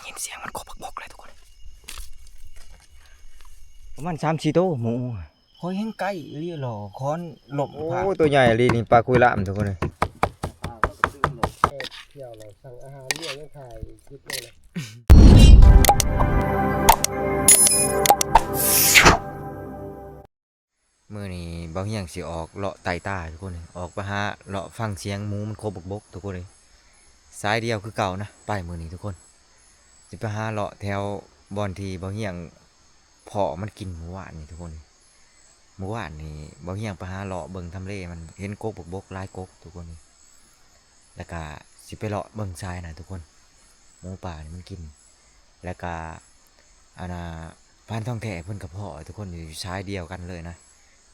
ยินเสียงมันกบกเลยทุกคนประมาณ3-4โตหมูคอยแห้งใกล้เรียหล่อค้อนหลบ โอ้ตัวใหญ่เลยนี่ปลาคุยละมทุกคนเลย เที่ยวเราสั่งอาหารเนี่ยยังถ่ายคลิปเลย มื้อนี้บ่เฮียงสิออกเลาะไต่ตาทุกคนเลยออกไปหาเลาะฟังเสียงหมูมันโคบกทุกคนเลยสายเดียวคือเก่านะไปมื้อนี้ทุกคนสิไปหาเลาะแถวบ่อนที่บ่เฮียงเพาะมันกินเมื่อวานนี่ทุกคนเมื่อวานนี่บ่เฮียงไปหาเลาะเบิ่งทำเลมันเห็นกบกหลายกทุกคนเลยแล้วก็สิไปเลาะเบิ่งทรายนะทุกคนหมูป่านี่มันกินแล้วก็อันน่ะพานทองแท้เพิ่นก็เพาะทุกคนอยู่ชายเดียวกันเลยนะ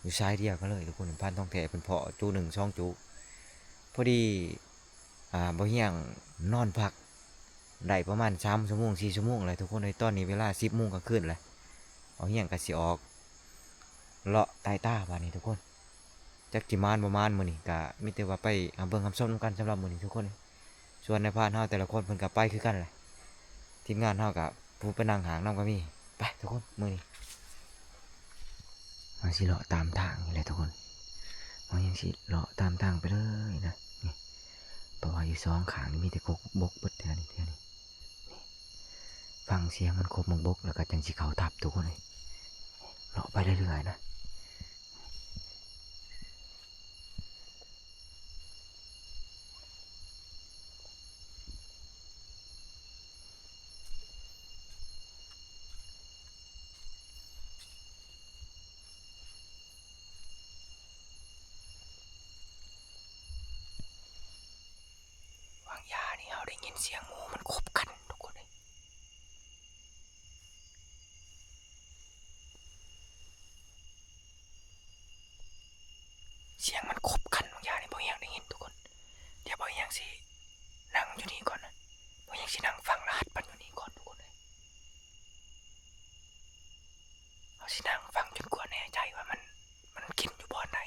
อยู่ชายเดียวกันเลยทุกคนพานทองแท้เพิ่นเพาะจูหนึ่งช่องจูพอดีบ่เฮียงนอนพักได้ประมาณ3ชั่วโมง4ชั่วโมงเลยทุกคนในตอนนี้เวลา10 โมงกลางคืนเลยบ่เฮียงก็สิออกเลาะใต้ตาบาดนี้ทุกคนจักสิมานบ่มานมื้อนี้ก็มีแต่ว่าไปเบิ่งคำส้มกันสำหรับมื้อนี้ทุกคนส่วนในพานเฮาแต่ละคนเพิ่นก็ไปคือกันแหละทีมงานเฮาก็ผู้ไปนั่งหางนำก็มีไปทุกคนมื้อนี้มาสิเลาะตามทางนี่แหละทุกคนมายังสิเลาะตามทางไปเลยนะนี่เพราะว่าอยู่สองข้างนี่มีแต่กบกเบิดแท้นี่นี่ฟังเสียงมันกบกแล้วก็จังสิเข้าทับทุกคนเลยเลาะไปเรื่อยๆนะวางยานี่เราได้ยินเสียงหมูมันกบกันทุกคนเลยเสียงมันกบกันวางยานี่บ่เฮียงได้ยินทุกคนเดี๋ยวบ่เฮียงสินั่งอยู่นี่ก่อนนะบ่เฮียงสินั่งฟังรหัสมันอยู่นี่ก่อนทุกคนเลยเอาสินั่งฟังจนกว่าแน่ใจว่ามันกินอยู่บ่อนไหน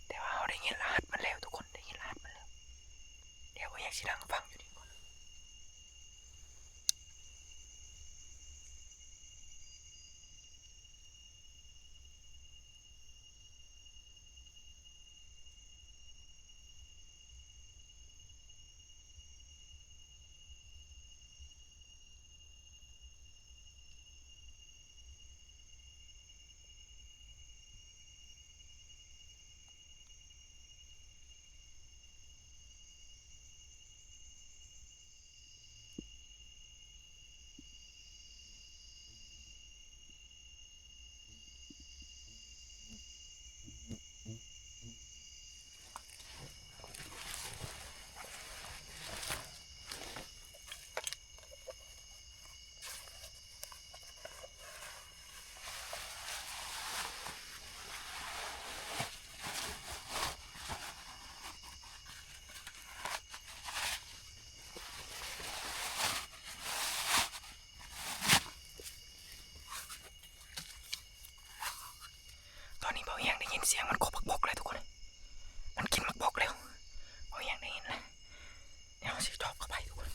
แต่ว่าเราได้ยินรหัสมันแล้วทุกคนได้ยินรหัสมันแล้วเดี๋ยวบ่เฮียงสินั่งฟังอยู่นี่ก่อน ตอนนี้เบาเอียงได้ยินเสียงมันกบกเลยทุกคนมันกินมักบกแล้วเบาเอียงได้ยินเลยเดี๋ยวสิจอบเข้าไปทุกคน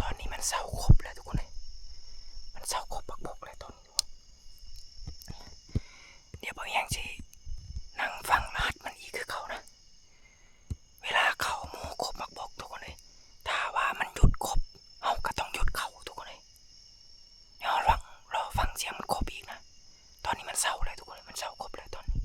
ตอนนี้มันเศร้าครบแล้วทุกคนเลยมันเศร้าครบบักบกเลยตอนนี้เดี๋ยวเบาเอียงสินั่งฟังรหัสมันอีกคือเขานะเวลาเขาหมูครบมักบกทุกคนเลยถ้าว่ามันหยุดครบเราก็ต้องหยุดเขาทุกคนเลยเดี๋ยวรอฟังเสียงมันครบอีกนะตอนนี้มันเศร้าเลยทุกคนเลยมันเศร้าครบเลยตอนนี้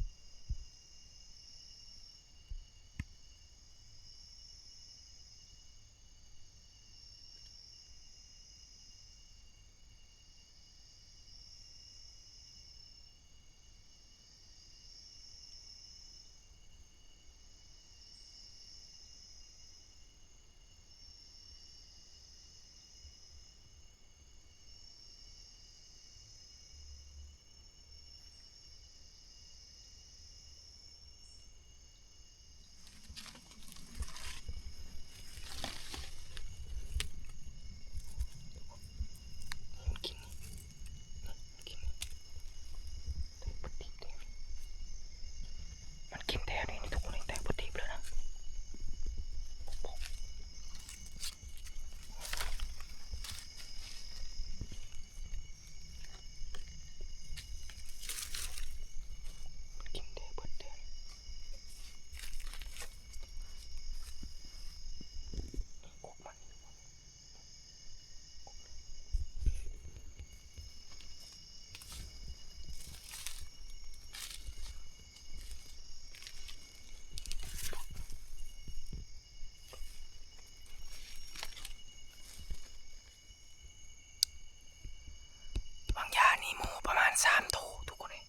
3โตทุกคนเลย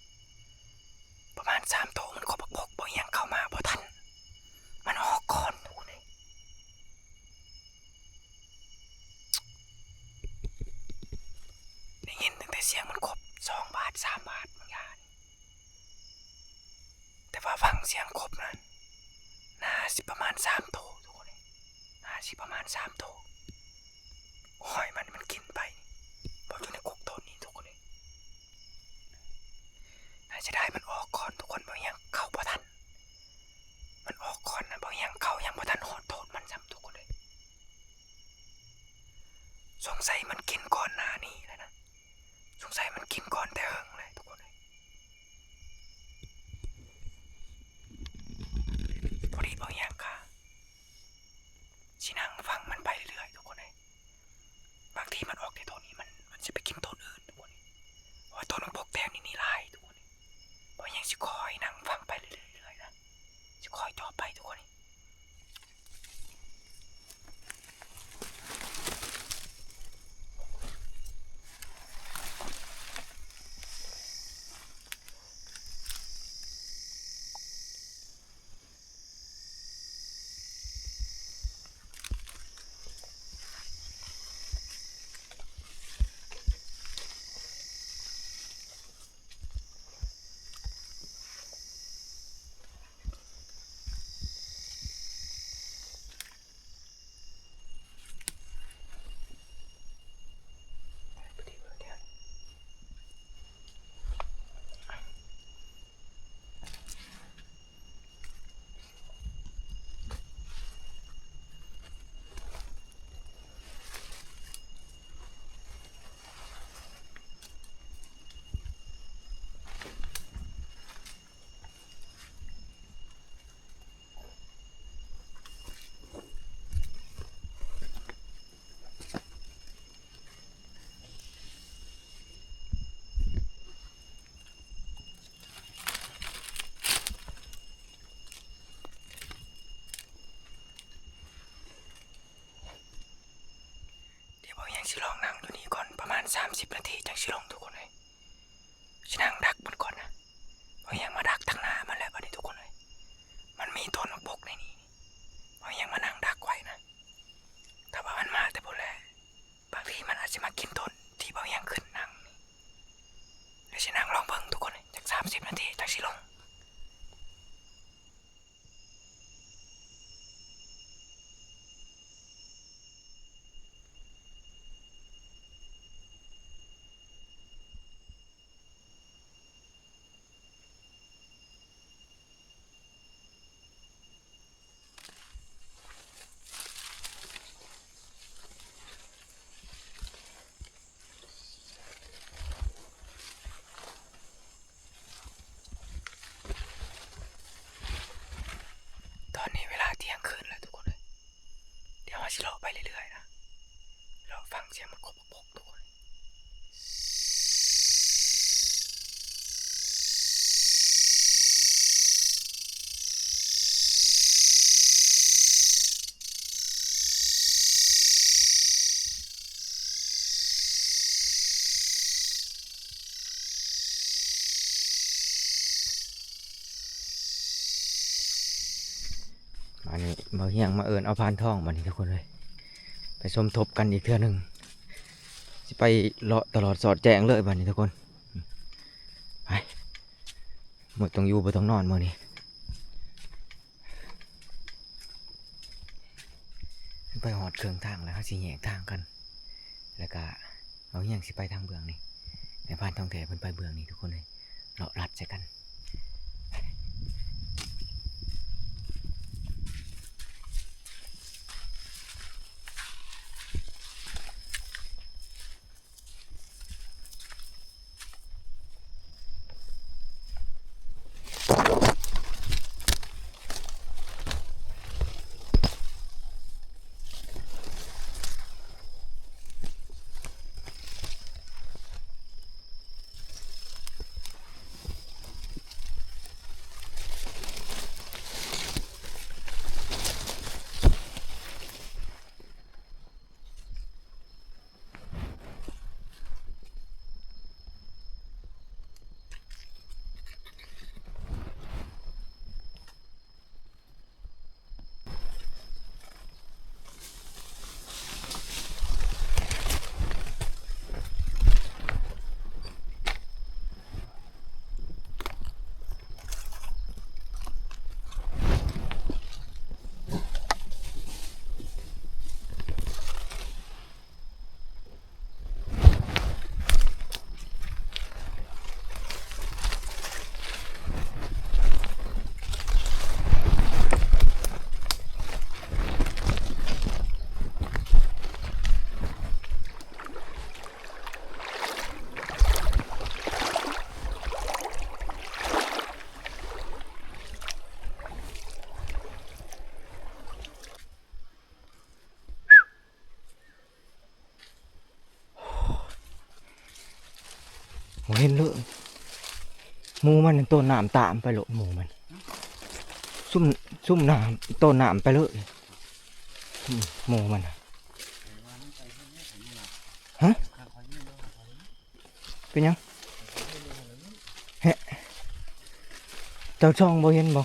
ประมาณ3โตมันก็บกบ่ยังเข้ามาบ่ทันมันออกก่อนทุกคนเลยได้ยินตั้งแต่เสียงมันครบ2 บาท3 บาทบางอย่างแต่ว่าฟังเสียงครบนั้นน่าสิประมาณ3โตทุกคนเลยน่าสิประมาณ3โตหอยมันกินไปบอกอยู่ในกกต้นนี้ทุกคนเลยน่าจะได้มันออกก่อนทุกคนบางอย่างเข้าบ่ทันมันออกก่อนนะบางอย่างเข้ายังบ่ทันหอดโทษมันซ้ำทุกคนเลยสงสัยมันกินก่อนหน้านี้แล้วนะสงสัยมันกินก่อนแต่เฮิงเลยทุกคนเลยพอดีบางอย่างค่ะชินังฟังมันไปเรื่อยๆทุกคนเลยบางทีมันออกในต้นนี้มันจะไปกินต้นอื่นทุกคนเลยเพราะว่าต้นมันพกแตงนี่ลายทุกคนเลยบางอย่างจะคอยนั่งฟังไปเรื่อยๆนะจะคอยจ่อไปทุกคนเลยสิลองนั่งอยู่นี่ก่อนประมาณ30 นาทีจังสิลงทุกคนเลยสินั่งดักมันก่อนนะเพราะยังมาดักทางหน้ามันแล้วบัดนี้ทุกคนเลยมันมีต้นมะบกในนี้เพราะยังมานั่งดักไว้นะถ้าว่ามันมาแต่บ่แลบางทีมันอาจจะมากินต้นที่บ่ยังขึ้นนั่งเดี๋ยวสินั่งลองเบิ่งทุกคนเลยจาก30 นาทีจังสิลงตอนนี้เวลาเที่ยงคืนแล้วทุกคนเลยเดี๋ยวเราสิเลาะไปเรื่อยๆนะเราฟังเสียงมันกบกทุกคนอันนี้บางอย่างมาเอิญเอาพานทองมานี่ทุกคนเลยไปสมทบกันอีกเทื่อหนึงสิไปเลาะตลอดสอดแจงเลยบัดนี้ทุกคนไปหมดต้องอยู่บ่ต้องนอนมื้อนี้ไปหอดเครื่องทางแล้วสิแยกทางกันแล้วก็เอาอย่างสิไปทางเบื้องนี่ในพานทองแท้เพิ่นไปเบื้องนี่ทุกคนเลยเลาะลัดใส่กัน บ่เห็นเลยหมูมันต้นน้ำตามไปโลดหมูมันซุ่มน้ำต้นน้ำไปเลยหมูมันน่ะฮะเป็นหยังเฮ้เจ้าช่องบ่เห็นบ่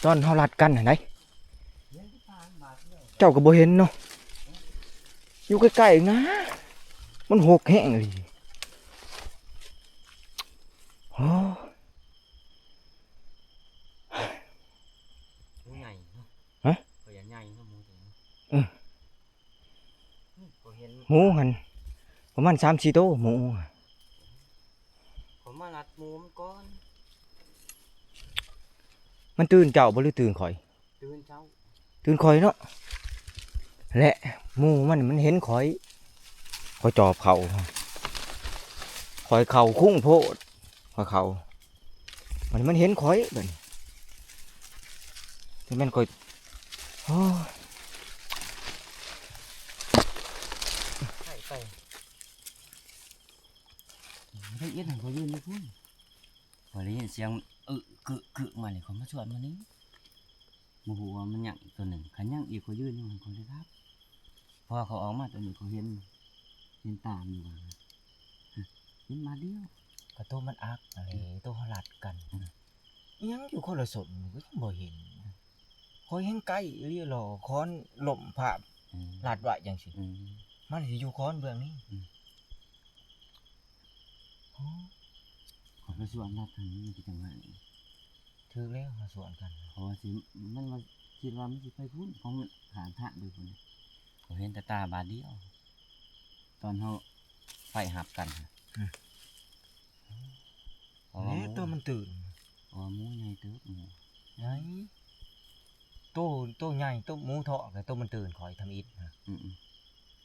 ตอนเฮาลัดกันหั่นไดเจ้าก็บ่เห็นเนาะอยู่ใกล้ๆนะมันหกแห้งเลยโอ้ ใหญ่เนาะ ฮะ ก็อย่าใหญ่เนาะหมูตัวนี้ ก็เห็น หมูหันประมาณ3-4โตวหมู ผมมารัดหมูมันก่อน มันตื่นเจ้าบ่หรือตื่นข่อย ตื่นเช้า ตื่นข่อยเนาะและหมูมันเห็นข่อยจอบเขาข่อยเข่าคุ้งโพดข่อยเข่ามันเห็นข่อยแบบนี้แต่แม่นข่อยโอ้ย ใช่ไปได้ยินเห็นเขายืนอยู่พุ่นพอได้ยินเสียงกึมาเลยเขามาชวนมานี้มาหัวามันหยั่งอีกตัวหนึ่งขันหยั่งอีกเขายืนอยู่คนเลยครับพอเขาออกมาตัวหนึ่งเขาเห็นตามอยู่ว่าเห็นมาเดียว กระโตมันอักอะไรโตเขาลัดกันอิหยังอยู่คนละสนก็ยังบ่เห็นข่อยเห็นไกลเรียหรอค้อนล่มภาพลัดไว้จังซี่ มันสิอยู่ค้อนเบื้องนี้ ขอไปชวนนัดทางนี้ที่จังหวะนี้ ถือแล้วมาสวนกัน เพราะว่าสิมันมาคิดว่ามันสิไปพุ่นของมันหาทางไปพุ่นเขาเห็นแต่ตาบาดเดียว ตอนเขาไฟหับกันเพราะว่า แหน่ตัวมันตื่น เพราะว่าหมูใหญ่เติบหมู ไงโตใหญ่โตหมูเถาะกับโตมันตื่นคอยทำอิฐนะ อืม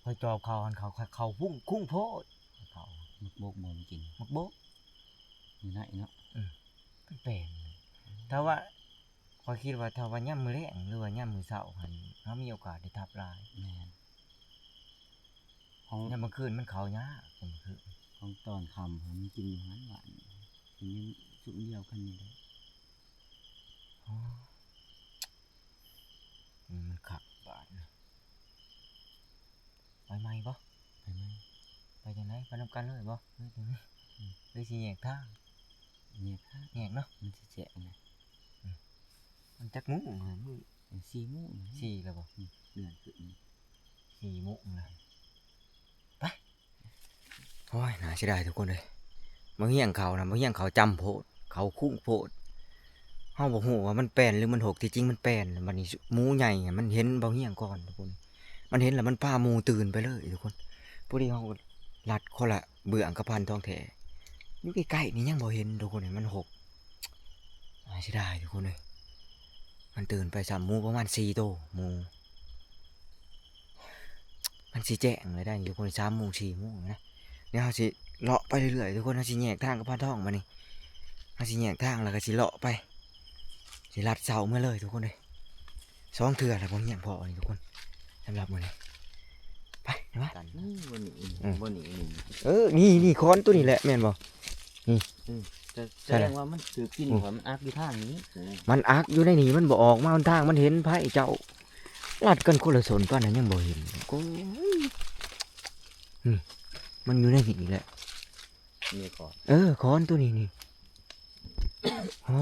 คอยจอบเขาหันเขาพุ่งคุ้งโพดเขา มักโบกบ่มกิน มักโบก อยู่ไหนเนาะ เป็นเป็นถ้าว่าคอยคิดว่าถ้าว่าย่ำมือแรงหรือว่าย่ำมือเสาหันเขามีโอกาสได้ทับลาย แม่นของ ย่ำเมื่อคืนมันเขายากเมื่อคืน ของตอนคำมันกินอยู่หันหวานกินอยู่สุดเดียวกันนี่เลย อ๋อมันขักบาดนะไปไหมบ่ ไปไหม ไปจังไหนไปนำกันเลยบ่หรือจังไหนหรือสิแยกทาง เนี่ยค่ะ แยกเนาะ มันจะแจะไง มันจักมุ้งเลยมือ 4 โมง สี่แล้วบ่ เดือนขึ้น 4 โมงเลยไปโอ้ยน่าเสียดายทุกคนเลยมาเฮียงเขานะมาเฮียงเขาจำโพดเขาคุ้งโพดเฮาบ่ฮู้ว่ามันแป้นหรือมันหกที่จริงมันแป้นบัดนี้หมูใหญ่อะมันเห็นบ่เฮียงก่อนทุกคนมันเห็นแล้วมันพาหมูตื่นไปเลยทุกคนพอดีเฮาลัดคนละเบื้องกับพันทองแท้อยู่ใกล้ๆนี่ยังบ่เห็นทุกคนเห็นมันหกน่าเสียดายทุกคนเลยมันตื่นไป3หมูประมาณ4โตวหมูมันสิแจ้งเลยได้อยู่คน3โมง4โมงนะเดี๋ยวเฮาสิเลาะไปเรื่อยๆทุกคนเฮาสิแยกทางกับพันทองมานี่เฮาสิแยกทางแล้วก็สิเลาะไปสิลัดเสาเมื่อเลยทุกคนเลย2เทื่อแล้วผมเฮียงพอนี่ทุกคนสำหรับมื้อนี้ไปเห็นปะ นี่บนนี้บนนี้ นี่ค้อนตัวนี้แหละแม่นบ่ จะแสดงว่ามันถือกินหัวมันอักอยู่ทางนี้ มันอักอยู่ในนี่มันบ่ออกมาบนทางมันเห็นไผเจ้าลัดกันคนละสนปานนั้นยังบ่เห็นก็มันอยู่ในนี่แหละ นี่ก่อน ค้อนตัวนี้นี่อ๋อ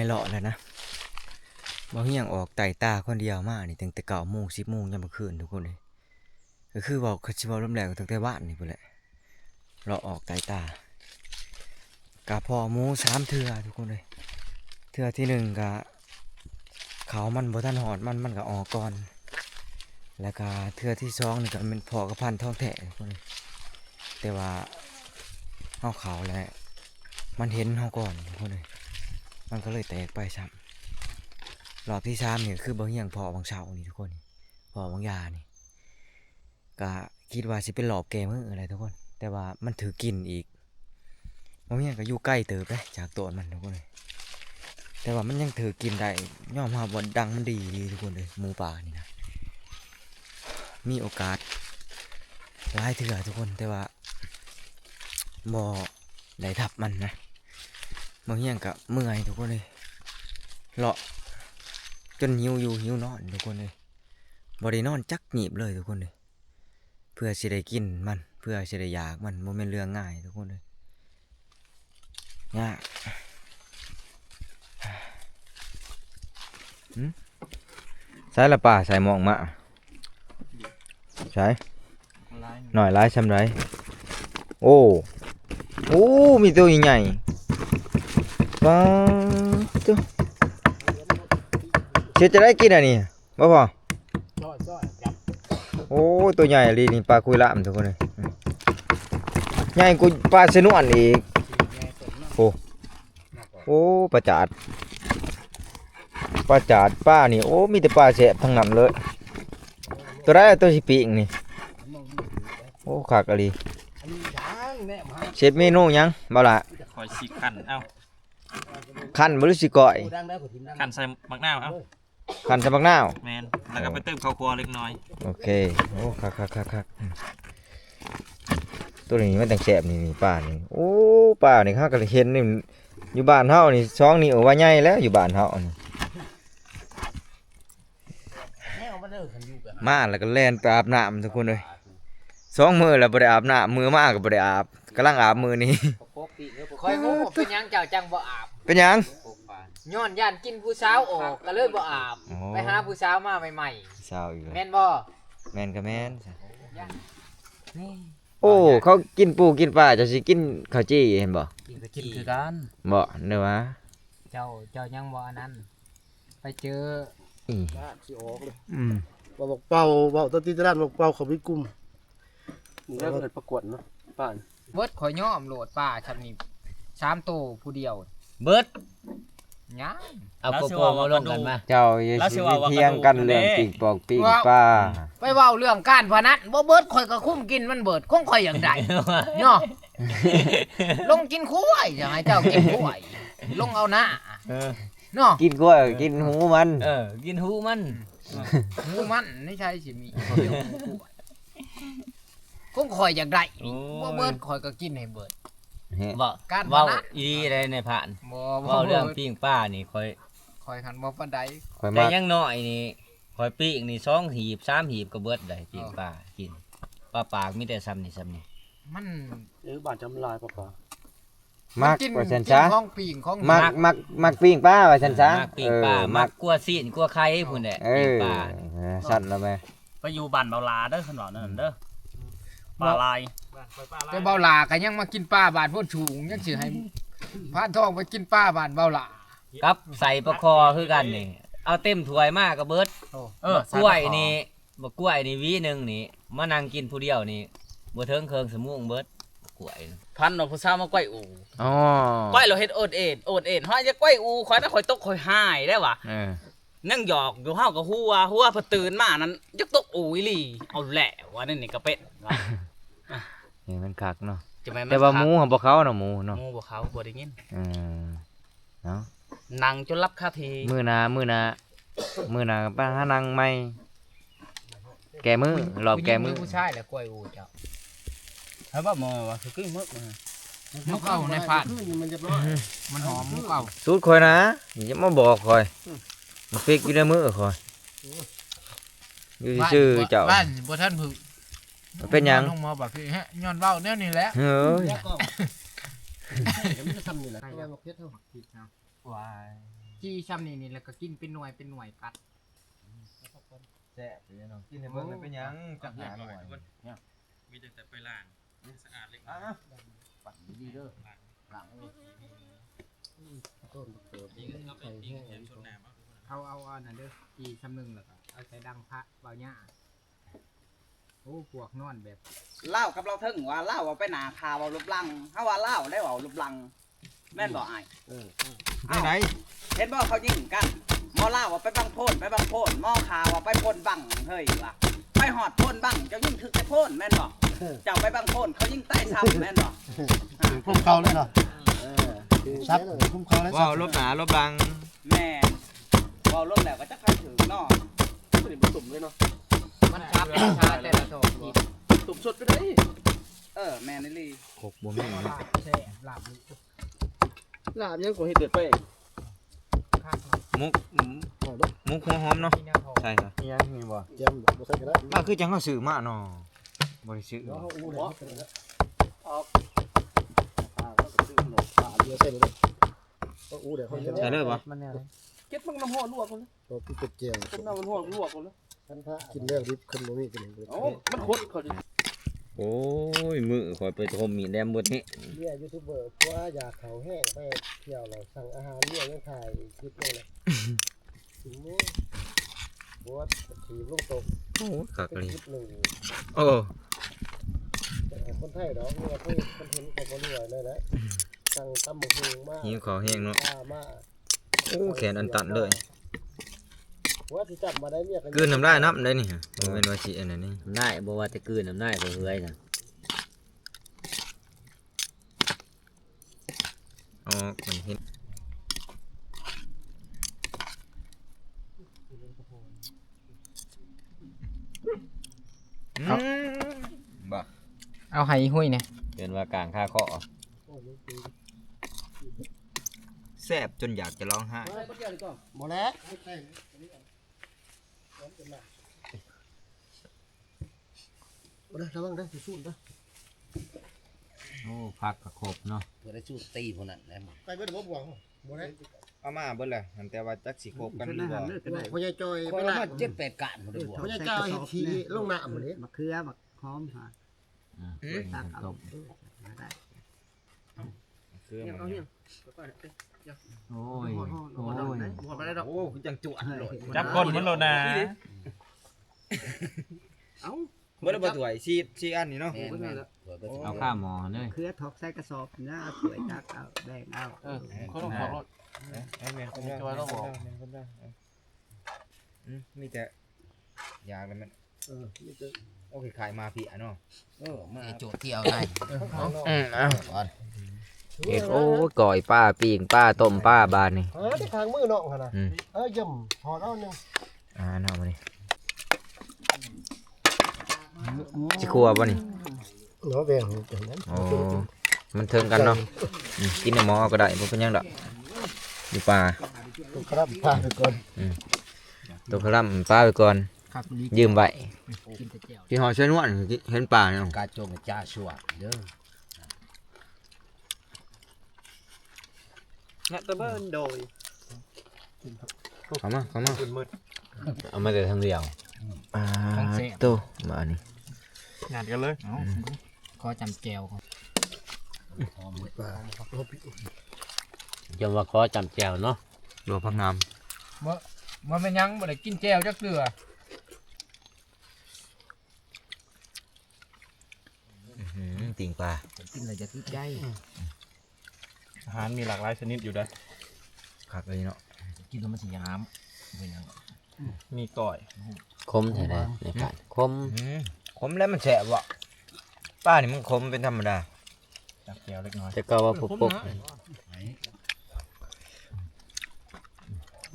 เลาะแล้วนะบ่เฮียงออกไต่ตาคนเดียวมานี่ตั้งแต่9 โมง 10 โมงยามมื้อคืนทุกคนเลยก็คือเว้าคือสิเว้าลำแหลกตั้งแต่บ้านนี่พุ่นแหละเลาะออกไต่ตากะพอหมู3 เทื่อทุกคนเลยเทื่อที่1ก็เขามันบ่ทันหอดมันก็ออกก่อนแล้วก็เทื่อที่2นี่ก็เป็นพอกระพันท้องแท้ทุกคนเลยแต่ว่าเฮาเขาแล้วมันเห็นเฮาก่อนทุกคนเลยมันก็เลยแตกไปซ้ำรอบที่3นี่คือบ่เฮียงพอบางเช้านี่ทุกคนนี่พอบางยานี่ก็คิดว่าสิเป็นหลอบแกมืออะไรทุกคนแต่ว่ามันถือกินอีกบ่เฮียงก็อยู่ใกล้เติบเลยจากตัวมันทุกคนเลยแต่ว่ามันยังถือกินได้ยอมรับว่าดังมันดีทุกคนเลยหมูป่านี่นะมีโอกาสหลายเถื่อทุกคนแต่ว่าบ่ได้ทับมันนะบางอย่างก็เมื่อยทุกคนเลยเลาะจนหิวอยู่หิวนอนทุกคนเลยบ่ได้นอนจักหนีบเลยทุกคนเลยเพื่อสิได้กินมันเพื่อสิได้อยากมันบ่แม่นเรื่องง่ายทุกคนเลยยากใส่ละป่าใส่หมองมะใส่หน่อยร้ายซ้ำไรโอ้โอ้มีตัวใหญ่ๆป้าตัวเชื่อจะได้กินอ่ะนี่บ่พอโอ้ตัวใหญ่เลยนี่ปลาคุยละมทุกคนเลยใหญ่กูปลาสนุนอีกโอ้โอ้ปลาจาดป้านี่โอ้มีแต่ปลาแสบทั้งนั้นเลยตัวไรตัวสิปีกนี่โอ้ขากอะไรเชฟเมนูยังบ่ล่ะ คอยสิขันเอ้า คันบ่รู้สิก่อย ขันใส่มักนาวเอ้า คันสะบักนาว แมนแล้วก็ไปเติมข้าวคั่วเล็กน้อย โอเคโอ้คักตัวนี้มันแต่งแสบนี่ป้านี่โอ้ป้านี่ข้าก็เห็นนี่อยู่บ้านเฮานี่ช่องนี่ว่าใหญ่แล้วอยู่บ้านเฮานี่มาแล้วก็แล่นไปอาบน้ำทุกคนเลย2 มื้อแล้วบ่ได้อาบน้ำมื้อมาก็บ่ได้อาบกำลังอาบมื้อนี้ คอยงูเป็นหยังเจ้าจังบ่อาบ เป็นหยัง ย้อนย่านกินผู้สาวออกก็เลยบ่อาบ อ๋อ ไปหาผู้สาวมาใหม่ เศร้าอีกแล้ว ๆแม่นบ่ แม่นก็แม่นโอ้เขากินปูกินปลาจะสิกินข้าวจี้เห็นบ่ กินก็กินคือกัน บ่เด้อวะ เจ้ายังบ่อันนั้น ไปเจอ อี สิออกเลย อืม บอกเป่าตอนที่ตลาดบอกเป่าเขาไม่กลุ่มนี่แล้วก็ประกวดเนาะป้าน เบิดข่อยย่อมโหลดป้าชันนี่3โตผู้เดียว เบิด ยัง เอาโกโปรมาลงกันมา เจ้าอย่าสิเถียงกันเรื่องปีกปอกปีกปลา ไปเว้าเรื่องการพนันบ่เบิดข่อยก็คุ้มกินมันเบิดคงข่อยอย่างใดเนาะลงกินคุ้ยจะให้เจ้ากินคุ้ยลงเอาหน้าเนาะ กินกล้วยกินหูมัน กินหูมัน หมูมันไม่ใช่สิมีเดี๋ยวหมูกล้วยคงข่อยอย่างใดบ่เบิดข่อยก็กินให้เบิด ว่า การพ เว้า นัน อีอะไรในผ่าน บ่ เว้าเรื่องปิ้งป้านี่ค่อย ข่อยคันบ่ปานใด ข่อย แต่ มา ยังน้อยนี่ค่อยปิ้งนี่2 หีบ 3 หีบก็เบิดได้ปิ้งป้ากินป้าปากมีแต่ซ้ำนี่ มัน บ้านจำลายป่ะ มัก กิน ว่าซั่น กิ ซะ ของปีงของ มักปิ้งปลาว่าซั่นซะ มักปิ้งป้ามักกลัวซีนกลัวไข่พุ่นแหละ เอ ปิ้ง อ ป้า สั่นแล้วแม่ ไปอยู่บ้านเบาลาเด้อขนมนั่นเด้อปลาลาย แต่เบาหลาก็ยังมากินปลาบานโพนสูงยังสิให้พานทองไปกินปลาบานเบาหลา กับใส่ประคอคือกันนี่เอาเต็มถ้วยมากก็เบิด เอ กล้วยนี่บักกล้วยนี่หวีหนึงนี่มานั่งกินผู้เดียวนี่บ่เทิงเคิงสมุงเบิดกล้วย พันเอาผู้สาวมาก้อยอู อ๋อ ก้อยเราเฮ็ดโอดเอ็นห้อยจะก้อยอูข่อยน่ะข่อยตกข่อยหายได้ว่ะ เออ นั่งหยอกอยู่เฮาก็หัวพอตื่นมานั้นจักตกอูอีหลีเอาแหละว่านั่นนี่ก็เป็ดว่ะ นี่มันคักเนาะ จะแม่น แต่ว่าหมูของบ่เขาเนาะหมูเนาะ หมูบ่เขาบ่ได้ยิน เนาะ นั่งจนรับคาที มื้อหน้าไปหานั่งใหม่แก้มือรอบแก้มือ ผู้ชายแหละกล้วยอูเจ้า ให้ว่ามาว่าคือมึกมา มุกเอาในพาน มันจะร้อย มันหอมมุกเอา สูตรข่อยนะอย่ามาบอกข่อยมันฟิกอยู่ในมือข่อยอยู่ซื่อๆเจ้า บ้านบ่ทันผึ มันเป็นหยัง น้องหมอแบบพี่ฮะย้อนเว้าแนวนี้แหละ เฮ้ย มันจะทำนี่แหละ วาย จี้ซ้ำนี่แล้วก็กินเป็นหน่วยกัด แซ่บเลยเนาะกินให้เบิ่งเลยเป็นหยังจักหาหน่อย มีแต่ไปล้างสะอาดเล็ก อ่ะ ปั่นดีเด้อหลัง ต้นเกิด ยิงเอาไปยิงแถมชนน้ำ เอาอันนั้นเด้อจี้ซ้ำนึงแล้วก็เอาใส่ดังพระเบาหญ้าโอ้พวกนอนแบบ เล่ากับเราถึงว่าเล่าว่าไปหนาคาว่ารูปลังถ้าว่าเล่าได้ว่ารูปลังแม่นบ่อ้าย ไหน เห็นบ่เขายิงกันหมอเล่าว่าไปบังโพนหมอคาว่าไปพ่นบังเฮ้ยว่ะไปหอดพ่นบังเจ้ายิงถึกแต่พ่นแม่นบ่เจ้าไปบังโพนเขายิงใต้ซ้ำแม่นบ่ พุ่มเขาเลยเนาะซับพุ่มเขาเลย ว้าวลบหนาลบหลัง แม่นเว้าลงแล้วก็จะใครถึงเนาะ ตัวนี้ตุ่มเลยเนาะ มันชับชาแต่ละโถอีก ตุ่มสดไปได้ แม่นอี่ลี หกบ่มี ลาบแซ่บลาบลูก ลาบยังกว่าเห็ดเดือดไป ข้าง มุกมุกหัวหอมเนาะ ที่แนวโถ ใช่ครับ ยังมีบ่เจียมบ่ใช่กันแล้ว มาคือจังเขาซื้อมาเนาะบ่ได้ซื้อ เดี๋ยวเขาอู้เลยออกก็ซื้อขนมปลาเยอะใส่เลยก็อู้เดี๋ยวเขา ใช่เลยบ่ มันเนี่ย เก็บมึงน้ำห่อลวกเลย ตัวพี่เป็ดเจียว ต้มน้ำมันห่อลวกเลย ท่านพระกินแล้วริบขึ้นบ่มีกันเลย โอ้มันคดเขาดิ โอ้ยมือข่อยไปทมมีแดมเบิดนี่ เนี่ยยูทูบเบอร์เพราะว่าอยากเขาแห้งไปเที่ยวเราสั่งอาหารเนี่ยยังถ่ายคลิปเลยถึงมื้อบัวถีบลงตก โอ้คัก เป็น เลย คลิปหนึ่ง โอ้ คนไทยเนาะเนี่ยคนเห็นเขาบ่รวยเลยแหละสั่งตำบักหุ่งมา หิวข้าวแห้งเนาะ มา โอ้แขนอันตันเลย ว่าที่จับมาได้เนี่ย กลืนน้ำลายน้ำได้นี่ฮะบ่แม่นว่าสิอันนั้นนี่ ได้บ่ว่าแต่กลืนน้ำได้ก็เฮือยน่ะ อ๋อมันเห็นบ่ เอาไห้หุ้ยเนี่ย เป็นว่ากลางค่าข้อแซ่บจนอยากจะร้องไห้ หมดแล้วระวังได้สิสู้นะ โอ้ผักกระครบเนาะ เพื่อได้สู้ตีพวกนั้นแหละ ไปเบิดบ่บวงบ่ได้ เอามาเบิดแหละแต่ว่าจักสิคบกันหรือบ่ พ่อใหญ่จอย ค ไป น ละ ละ7-8กะบ่ได้บ่ พ่อใหญ่จอยเฮ็ดทีลงน้ำบ่ได้ มะเขือมะหอมหา ตักเอา ต้ม ได้ คือมัน โอ้ย โอ้ย หมดไปได้ดอก โอ้คือจังจวดเลย จับก้นมันโลนะ เบิดแล้วบ่ถวยชีอันนี่เนาะ เอาข้าวหมอเลย มะเขือถอกใส่กระสอบนะเอาสวยตักเอาแบ่งเอา เขาต้องขอรถ ไอ้แม่นคนได้ จอยแล้วบอก แม่นคนได้มีแต่ยาแล้วมัน นี่จะ โอเคขายมาพี่อ่ะเนาะ มาโจทย์ที่เอาได้ เฮ็ดโอ้ก่อยป้าปิ้งป้าต้มป้าบานนี่ ได้ทางมือน้องหั่นน่ะ อืม ย่ำพอเอานึง เนาะมานี่สิครัวบ่นี่ เนาะแบ่งจังนั้น โอ้มันเทิงกันเนาะกินในหม้อก็ได้บ่เป็นหยังดอกอยู่ป่า ต้องครับพาไปก่อน ตัวคลัมป้าไปก่อน ครับนี่ ยืมไว้ กินแต่เจียว ที่หอช่วยนวดเห็นป่าเนี่ย กาโจงจ้าชัวเด้อ เนี่ยตะเบิ้นโดย เข้ามา เอามาแต่ทางเดียว ตัวมาอันนี้ งานกันเลย ขอจำแจวของ จำว่าขอจำแจวเนาะ ดอกพักน้ บ่แม่นยังบ่ได้กินแจวจักเทื่อ ำติ่งปลา กินแล้วจะติดใจ อาหารมีหลากหลายชนิดอยู่ได้ คักเลยเนาะ กินแล้วมันสิยามเป็นหยัง มีก่อย คมแท้ๆในการคม ขมแล้วมันแฉะวะป้านี่มันขมเป็นธรรมดา จับแก้วเล็กน้อย แต่ก็ว่าปุ๊บ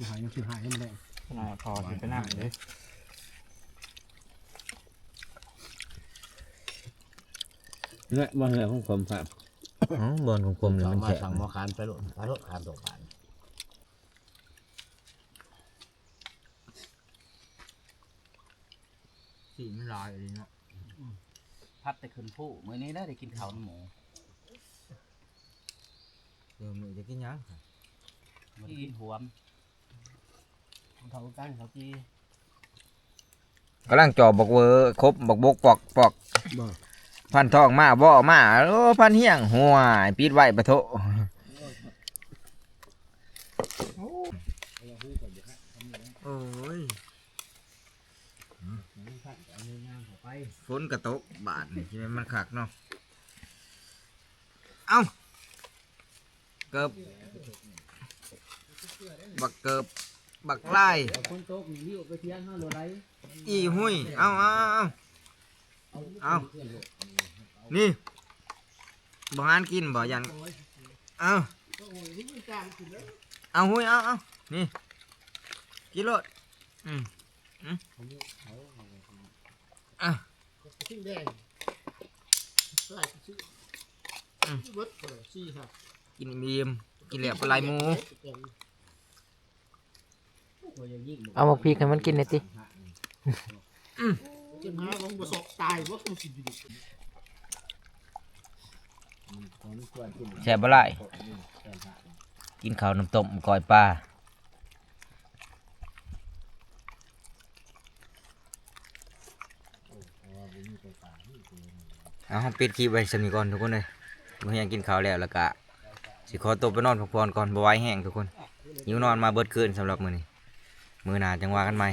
หายยังคือหายไม่ได้ พอสิไปนั่งเลย ๆเนี่ยบ่เหลือของผมครับ อ๋อบอลของผมเนี่ยมันแฉะ สั่งหมอคานไปโลดคานตกบาน สีมันลายเลยเนาะ พัดแต่ขึ้นผู้มื้อนี้ได้กินข้าวน้ำหมู เดี๋ยวมือจะกินยัง มันกินหวม เขากันเขาจี กำลังจ่อบักเวอร์ครบบักบกปอก บ่ พันทองมาบ่มาโอ้พันเฮียงหัวปิดไว้ปะโถโอ้ยฝนกระตกบาดนี่ใช่ไหมมันคักเนาะเอ้าเกิบบักไล่ คนโตกนี่ไปเที่ยงห้าโลไร อีหุยเอานี่บ่หานกินบ่ยันเอาหุยเอานี่กินโลดชิ้นแดงใส่ชิ้นเบิดซี่ครับ กินมีมกินเหลียบปลายหมู เอามาพีกให้มันกินหน่อยติ จนหาลงบ่สอกตายว่าคงสิอยู่ แช่บไรกินข้าวน้ำต้มก้อยปลาเอาปิดคลิปไว้สำนีก่อนทุกคนเลยเมื่อยังกินข้าวแล้วก็สิขอตัวไปนอนพักผ่อนก่อนบ่ไหวแห้งทุกคนหิวนอนมาเบิดคืนสำหรับมื้อนี้มื้อหน้าจังว่ากันใหม่